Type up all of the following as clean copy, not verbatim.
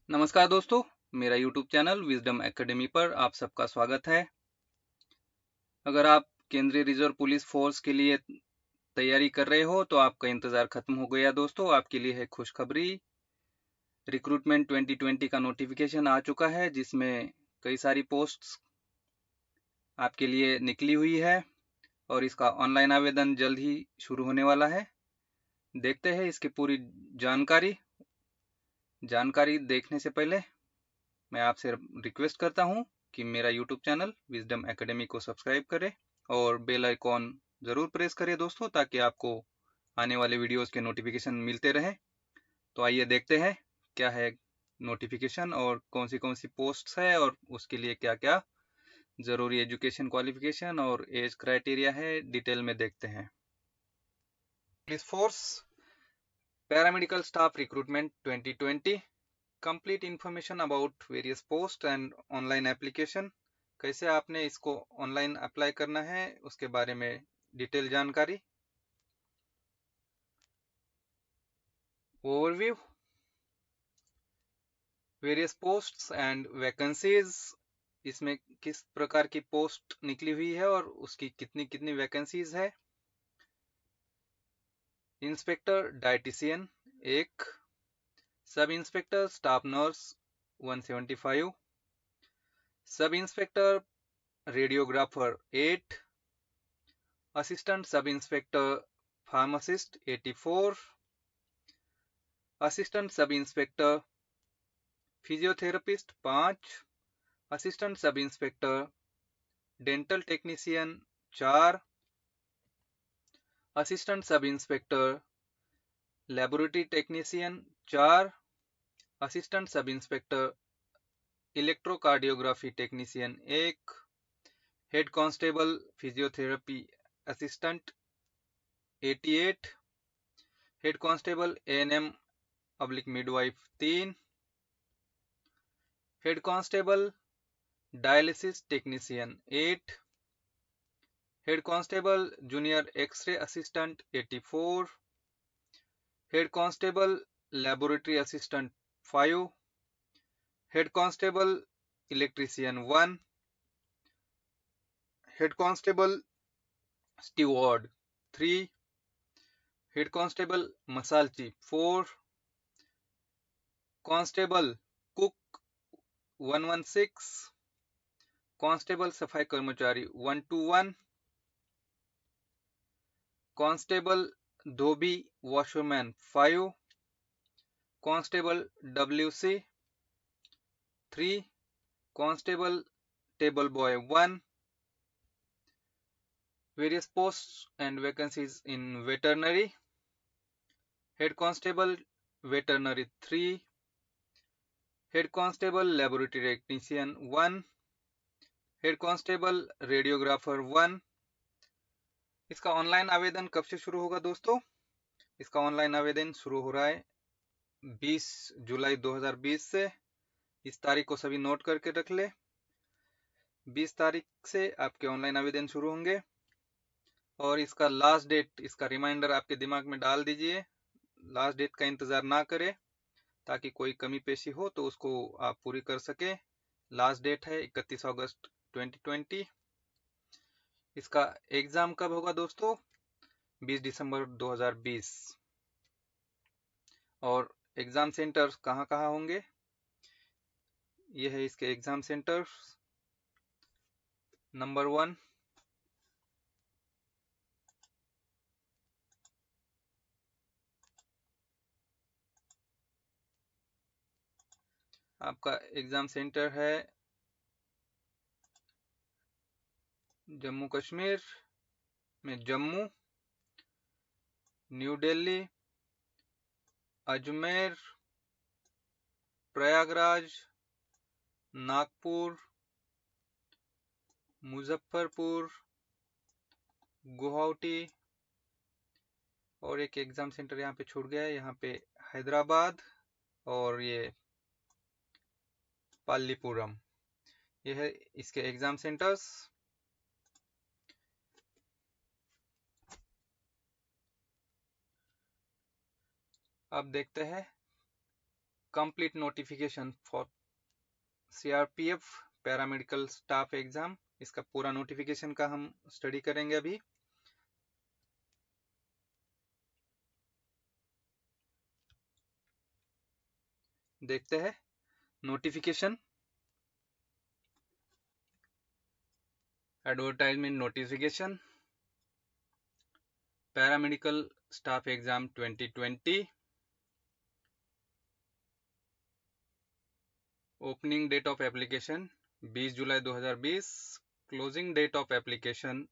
नमस्कार दोस्तों, मेरा यूट्यूब चैनल विजडम एकेडमी पर आप सबका स्वागत है। अगर आप केंद्रीय रिजर्व पुलिस फोर्स के लिए तैयारी कर रहे हो तो आपका इंतज़ार खत्म हो गया दोस्तों। आपके लिए है खुशखबरी। रिक्रूटमेंट 2020 का नोटिफिकेशन आ चुका है जिसमें कई सारी पोस्ट्स आपके लिए निकली हुई है और इसका ऑनलाइन आवेदन जल्द ही शुरू होने वाला है। देखते हैं इसकी पूरी जानकारी देखने से पहले मैं आपसे रिक्वेस्ट करता हूं कि मेरा यूट्यूब चैनल विजडम एकेडमी को सब्सक्राइब करें और बेल आइकॉन ज़रूर प्रेस करें दोस्तों, ताकि आपको आने वाले वीडियोस के नोटिफिकेशन मिलते रहें। तो आइए देखते हैं क्या है नोटिफिकेशन और कौन सी पोस्ट्स है और उसके लिए क्या क्या ज़रूरी एजुकेशन क्वालिफिकेशन और एज क्राइटेरिया है, डिटेल में देखते हैं। Police force paramedical staff recruitment 2020 complete information about various post and online application. कैसे आपने इसको ऑनलाइन अप्लाई करना है उसके बारे में डिटेल जानकारी। Overview, various posts and vacancies, इसमें किस प्रकार की पोस्ट निकली हुई है और उसकी कितनी कितनी वैकेंसीज है। Inspector dietitian 1, sub inspector staff nurse 175, sub inspector radiographer 8, assistant sub inspector pharmacist 84, assistant sub inspector physiotherapist 5, assistant sub inspector dental technician 4, assistant sub inspector laboratory technician 4, assistant sub inspector electrocardiography technician 1, head constable physiotherapy assistant 88, head constable ANM public midwife 3, head constable dialysis technician 8, head constable junior x ray assistant 84, head constable laboratory assistant 5, head constable electrician 1, head constable steward 3, head constable मसालची 4, constable cook 116, constable सफाई कर्मचारी 121, constable धोबी washerman 5, constable WC 3, constable table boy 1, various posts and vacancies in veterinary, head constable veterinary 3, head constable laboratory technician 1, head constable radiographer 1। इसका online आवेदन कब से शुरू होगा दोस्तों? इसका ऑनलाइन आवेदन शुरू हो रहा है 20 जुलाई 2020 से। इस तारीख को सभी नोट करके रख ले। 20 तारीख से आपके ऑनलाइन आवेदन शुरू होंगे और इसका लास्ट डेट, इसका रिमाइंडर आपके दिमाग में डाल दीजिए। लास्ट डेट का इंतजार ना करें ताकि कोई कमी पेशी हो तो उसको आप पूरी कर सके। लास्ट डेट है 31 अगस्त 2020। इसका एग्जाम कब होगा दोस्तों? 20 दिसंबर 2020। और एग्जाम सेंटर कहाँ कहाँ होंगे? ये है इसके एग्जाम सेंटर। नंबर 1, आपका एग्जाम सेंटर है जम्मू कश्मीर में जम्मू, न्यू दिल्ली, अजमेर, प्रयागराज, नागपुर, मुजफ्फरपुर, गुवाहाटी और एक एग्जाम सेंटर यहाँ पे छूट गया है, यहाँ पे हैदराबाद और ये पालीपुरम। ये है इसके एग्जाम सेंटर्स। अब देखते हैं complete notification for CRPF paramedical staff exam, इसका पूरा नोटिफिकेशन का हम स्टडी करेंगे अभी। देखते हैं notification. Advertisement notification paramedical staff exam 2020। Opening date of application 20 July 2020। Closing date of application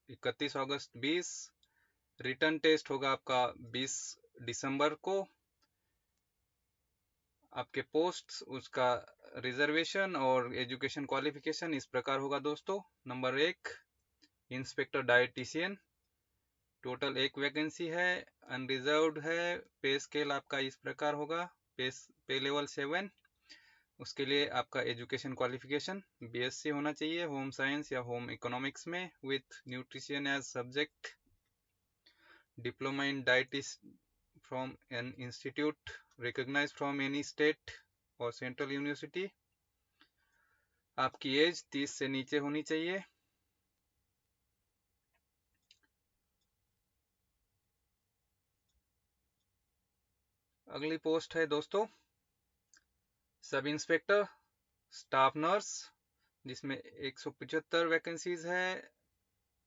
31 August 20। Written test होगा आपका 20 दिसंबर को। आपके पोस्ट्स, उसका रिजर्वेशन और एजुकेशन क्वालिफिकेशन इस प्रकार होगा दोस्तों। Number 1 inspector dietitian, total 1 vacancy है, अनरिजर्व्ड है। पे स्केल आपका इस प्रकार होगा, पे लेवल 7। उसके लिए आपका एजुकेशन क्वालिफिकेशन बीएससी होना चाहिए होम साइंस या होम इकोनॉमिक्स में with nutrition as subject. Diploma in dietitian from an institute recognised from any state और सेंट्रल यूनिवर्सिटी। आपकी एज 30 से नीचे होनी चाहिए। अगली पोस्ट है दोस्तों सब इंस्पेक्टर स्टाफ नर्स, जिसमें 175 वैकेंसीज है।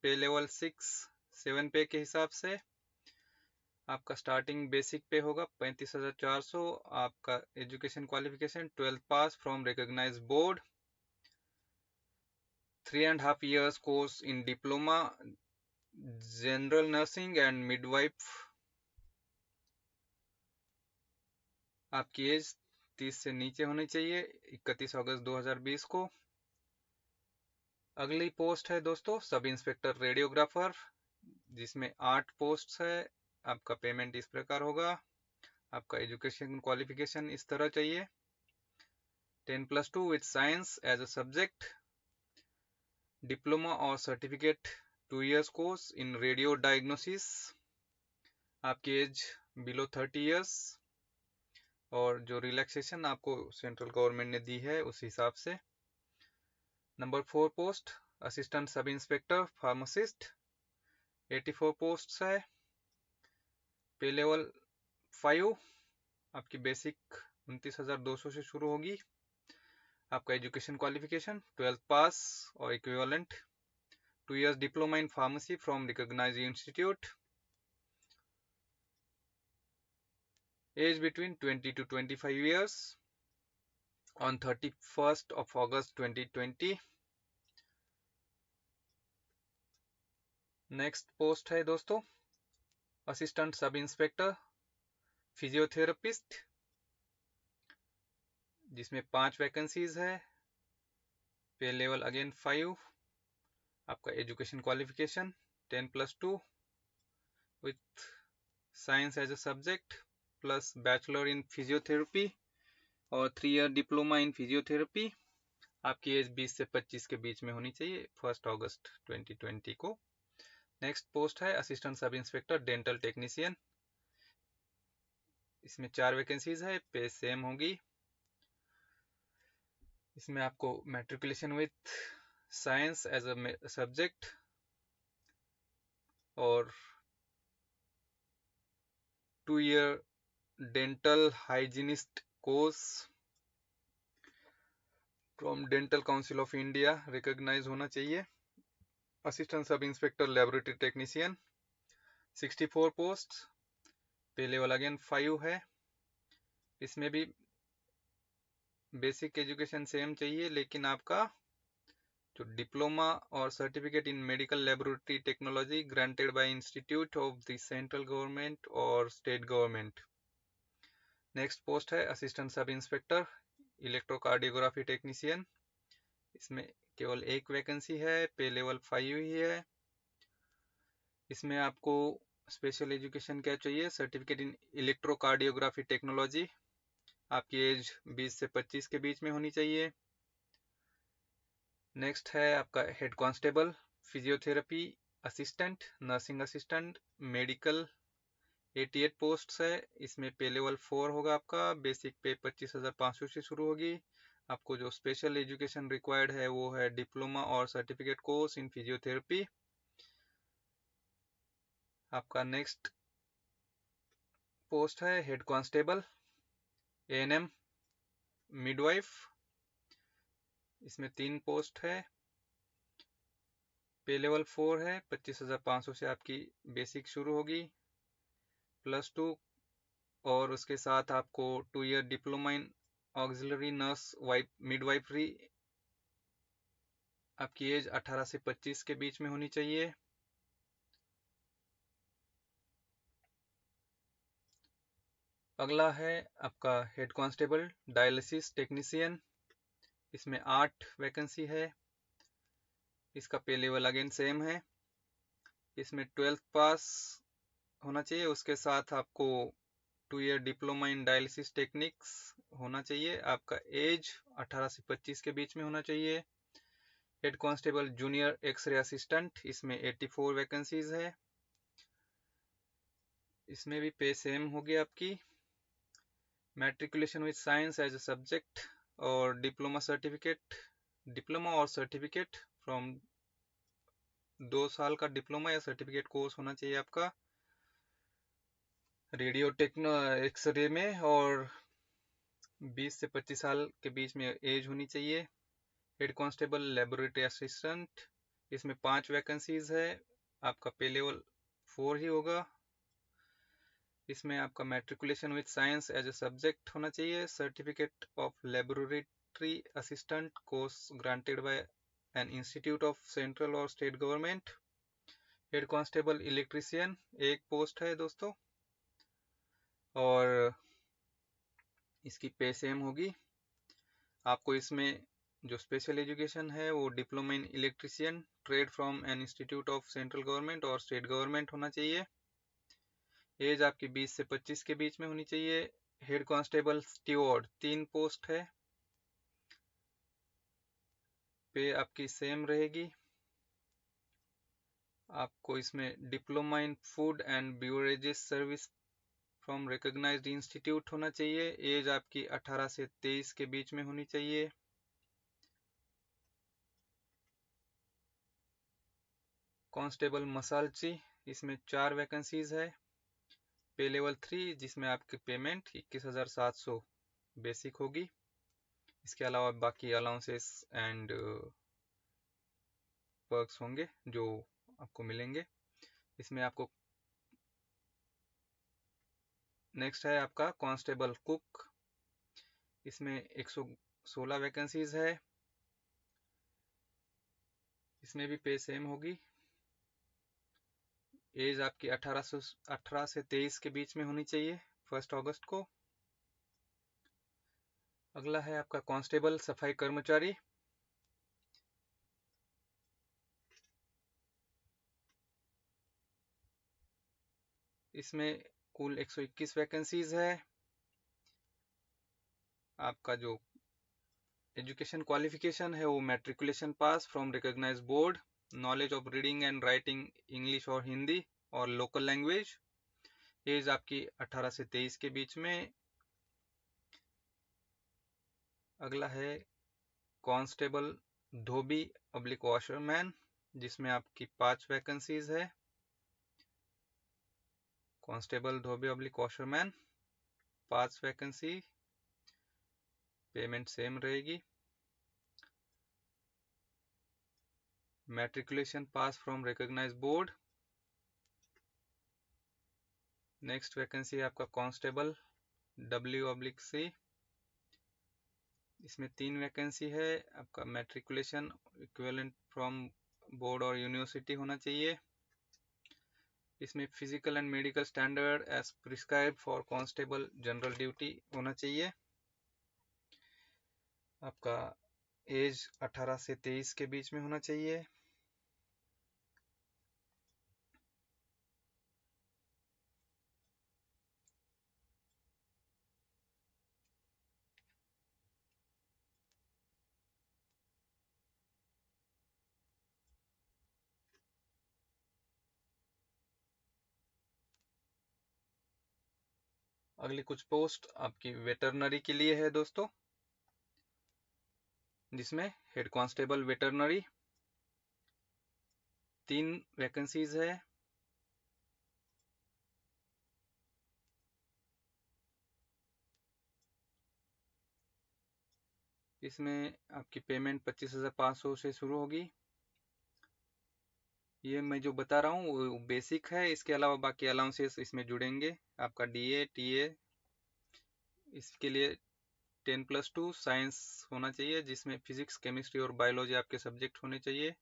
पे लेवल 7 पे के हिसाब से आपका स्टार्टिंग बेसिक पे होगा 35,400। आपका education qualification 12th pass from recognised board. 3.5 years course in diploma general nursing and midwife. आपकी एज 30 से नीचे होनी चाहिए 31 अगस्त 2020 को। अगली पोस्ट है दोस्तों सब इंस्पेक्टर रेडियोग्राफर, जिसमें 8 पोस्ट है। आपका पेमेंट इस प्रकार होगा। आपका एजुकेशन क्वालिफिकेशन इस तरह चाहिए 10+2 with science as a subject. Diploma और certificate 2 years course in radio diagnosis. आपकी एज बिलो 30 years और जो रिलैक्सेशन आपको सेंट्रल गवर्नमेंट ने दी है उस हिसाब से। Number 4 post assistant sub inspector pharmacist, 84 post है। पे लेवल 5। आपकी बेसिक 29,200 से शुरू होगी। आपका एजुकेशन क्वालिफिकेशन 12th पास और equivalent, 2 years diploma in pharmacy from recognised institute. Age between 20 to 25 years on 31st of August 2020। Next post है दोस्तों असिस्टेंट सब इंस्पेक्टर फिजियोथेरेपिस्ट, जिसमें 5 वैकेंसीज है। पे लेवल अगेन 5। आपका education qualification 10+2 with science as a subject plus bachelor in physiotherapy और 3 year diploma in physiotherapy. आपकी age 20 से 25 के बीच में होनी चाहिए 1 अगस्त 2020 को। नेक्स्ट पोस्ट है assistant sub inspector dental technician, इसमें 4 वैकेंसीज है। पे सेम होगी। इसमें आपको matriculation with science as a subject और 2 year dental hygienist course from dental council of India recognise होना चाहिए। Assistant sub inspector laboratory technician 64 post. Pay level again 5 है। इसमें भी बेसिक एजुकेशन सेम चाहिए, लेकिन आपका जो डिप्लोमा और certificate in medical laboratory technology granted by institute of the central government और स्टेट गवर्नमेंट। नेक्स्ट पोस्ट है assistant sub inspector electrocardiography technician, इसमें केवल 1 वैकेंसी है। पे लेवल 5 ही है। इसमें आपको स्पेशल एजुकेशन क्या चाहिए, सर्टिफिकेट इन इलेक्ट्रोकार्डियोग्राफी टेक्नोलॉजी। आपकी एज 20 से 25 के बीच में होनी चाहिए। नेक्स्ट है आपका head constable physiotherapy assistant, nursing assistant, medical 88 post है। इसमें पे लेवल 4 होगा आपका। बेसिक पे 25,500 से शुरू होगी। आपको जो स्पेशल एजुकेशन रिक्वायर्ड है वो है डिप्लोमा और सर्टिफिकेट कोर्स इन फिजियोथेरेपी। आपका नेक्स्ट पोस्ट है हेड कांस्टेबल एएनएम मिडवाइफ। इसमें 3 पोस्ट है। पे लेवल 4 है। 25,500 से आपकी बेसिक शुरू होगी, +2, और उसके साथ आपको 2 year diploma in auxiliary nurse midwifery. आपकी एज 18 से 25 के बीच में होनी चाहिए। अगला है आपका हेड कांस्टेबल डायलिसिस टेक्नीशियन। इसमें 8 वैकेंसी है। इसका पे लेवल अगेन सेम है। इसमें 12th पास होना चाहिए। उसके साथ आपको 2 year diploma in dialysis techniques होना चाहिए। आपका एज 18 से 25 के बीच में होना चाहिए। Head constable junior x ray assistant, इसमें 84 वैकेंसीज है। इसमें भी पे सेम होगी आपकी। Matriculation with science as a subject और डिप्लोमा और सर्टिफिकेट फ्रॉम 2 साल का डिप्लोमा या सर्टिफिकेट कोर्स होना चाहिए आपका रेडियो टेक्नो एक्सरे में, और 20 से 25 साल के बीच में एज होनी चाहिए। हेड कांस्टेबल लेबोरेटरी असिस्टेंट, इसमें 5 वैकेंसीज है। आपका पे लेवल 4 ही होगा। इसमें आपका matriculation with science as a subject होना चाहिए। Certificate of laboratory assistant course granted by an institute of central और state government. Head constable electrician 1 post है दोस्तों, और इसकी पे सेम होगी। आपको इसमें जो स्पेशल एजुकेशन है वो diploma in electrician trade from an institute of central government और स्टेट गवर्नमेंट होना चाहिए। एज आपकी 20 से 25 के बीच में होनी चाहिए। हेड कांस्टेबल स्टीवर्ड 3 पोस्ट है। पे आपकी सेम रहेगी। आपको इसमें diploma in food and beverages service from recognised institute होना चाहिए। एज आपकी 18 से 23 के बीच में होनी चाहिए। कांस्टेबल मसालची, इसमें 4 वैकेंसीज है। पे लेवल 3, जिसमें आपकी पेमेंट 21,700 बेसिक होगी। इसके अलावा बाकी अलाउंसेस एंड पर्क्स होंगे जो आपको मिलेंगे। इसमें आपको नेक्स्ट है आपका कांस्टेबल कुक। इसमें 116 वैकेंसीज है। इसमें भी पे सेम होगी। एज आपकी 18 से 23 के बीच में होनी चाहिए 1 अगस्त को। अगला है आपका कांस्टेबल सफाई कर्मचारी। इसमें कुल 121 वैकेंसीज है। आपका जो एजुकेशन क्वालिफिकेशन है वो matriculation pass from recognised board, knowledge of reading and writing English और हिंदी और लोकल लैंग्वेज। एज आपकी 18 से 23 के बीच में। अगला है कांस्टेबल धोबी ऑब्लिक वॉशरमैन, जिसमें आपकी 5 वैकेंसीज है। कांस्टेबल धोबी oblique washerman 5 vacancy, payment same रहेगी। Matriculation pass from recognised board. Next vacancy है आपका कांस्टेबल W/C। इसमें 3 वैकेंसी है। आपका मैट्रिकुलेशन इक्विवेलेंट फ्रॉम बोर्ड और यूनिवर्सिटी होना चाहिए। इसमें physical and medical standard as prescribe for constable general duty होना चाहिए। आपका एज 18 से 23 के बीच में होना चाहिए। अगली कुछ पोस्ट आपकी वेटरनरी के लिए है दोस्तों, जिसमें हेड कांस्टेबल वेटरनरी 3 वैकेंसीज है। इसमें आपकी पेमेंट 25,500 से शुरू होगी। ये मैं जो बता रहा हूँ वो बेसिक है, इसके अलावा बाकी अलाउंसेस इसमें जुड़ेंगे। आपका डीए टीए इसके लिए 10+2 साइंस होना चाहिए, जिसमें फिजिक्स केमिस्ट्री और बायोलॉजी आपके सब्जेक्ट होने चाहिए।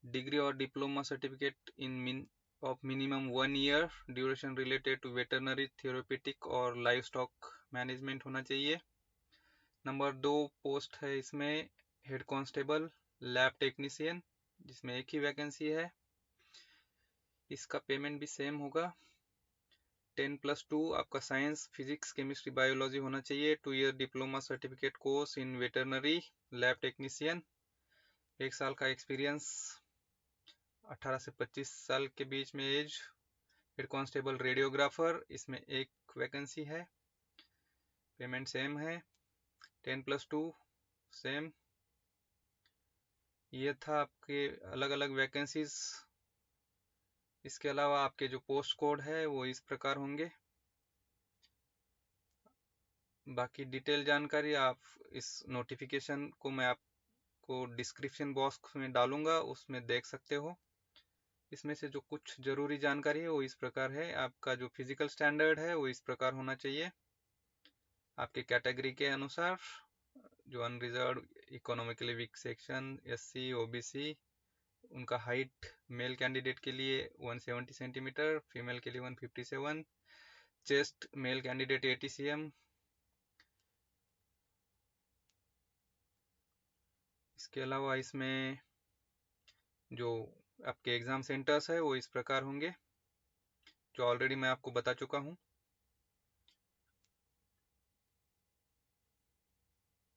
डिग्री और diploma certificate in of minimum 1 year duration related to veterinary therapeutic और लाइव स्टॉक मैनेजमेंट होना चाहिए। नंबर 2 पोस्ट है इसमें हेड कांस्टेबल लैब टेक्नीशियन, जिसमें एक ही वैकेंसी है। इसका पेमेंट भी सेम होगा। 10+2 आपका साइंस फिजिक्स केमिस्ट्री बायोलॉजी होना चाहिए। 2 year diploma certificate course in veterinary lab technician, 1 साल का एक्सपीरियंस, 18 से 25 साल के बीच में एज। हेड कांस्टेबल रेडियोग्राफर, इसमें एक वैकेंसी है, पेमेंट सेम है। 10+2 सेम। ये था आपके अलग अलग वैकेंसीज। इसके अलावा आपके जो पोस्ट कोड है वो इस प्रकार होंगे। बाकी डिटेल जानकारी आप इस नोटिफिकेशन को मैं आपको डिस्क्रिप्शन बॉक्स में डालूंगा, उसमें देख सकते हो। इसमें से जो कुछ जरूरी जानकारी है वो इस प्रकार है। आपका जो फिजिकल स्टैंडर्ड है वो इस प्रकार होना चाहिए आपके कैटेगरी के अनुसार। जो unreserved, economically weak section, SC, OBC, उनका हाइट मेल कैंडिडेट के लिए 170 सेंटीमीटर, फीमेल के लिए 157, चेस्ट मेल कैंडिडेट 80 cm। इसके अलावा इसमें जो आपके एग्जाम सेंटर्स है वो इस प्रकार होंगे, जो ऑलरेडी मैं आपको बता चुका हूँ।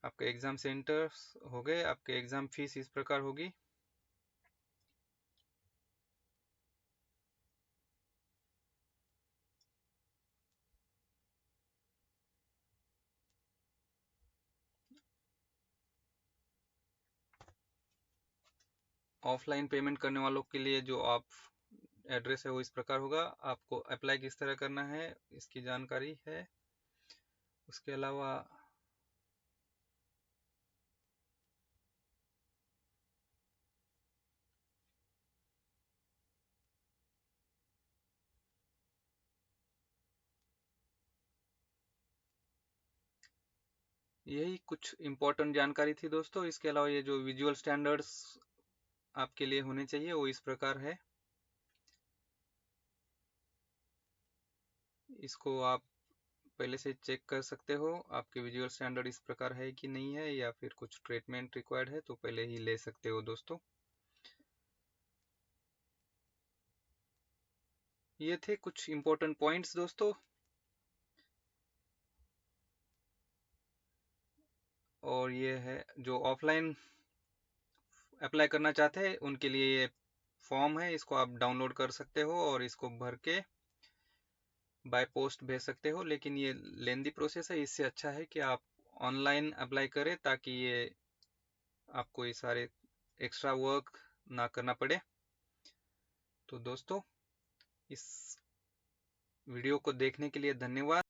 आपके एग्जाम सेंटर्स हो गए। आपके एग्जाम फीस इस प्रकार होगी। ऑफलाइन पेमेंट करने वालों के लिए जो आप एड्रेस है वो इस प्रकार होगा। आपको अप्लाई किस तरह करना है इसकी जानकारी है। उसके अलावा यही कुछ इम्पोर्टेंट जानकारी थी दोस्तों। इसके अलावा ये जो विजुअल स्टैंडर्ड्स आपके लिए होने चाहिए वो इस प्रकार है। इसको आप पहले से चेक कर सकते हो आपके विजुअल स्टैंडर्ड इस प्रकार है कि नहीं है, या फिर कुछ ट्रीटमेंट रिक्वायर्ड है तो पहले ही ले सकते हो दोस्तों। ये थे कुछ इम्पोर्टेंट पॉइंट्स दोस्तों। और ये है जो ऑफलाइन अप्लाई करना चाहते हैं उनके लिए ये फॉर्म है, इसको आप डाउनलोड कर सकते हो और इसको भर के बाय पोस्ट भेज सकते हो। लेकिन ये लेंदी प्रोसेस है, इससे अच्छा है कि आप ऑनलाइन अप्लाई करें, ताकि ये आपको ये सारे एक्स्ट्रा वर्क ना करना पड़े। तो दोस्तों, इस वीडियो को देखने के लिए धन्यवाद।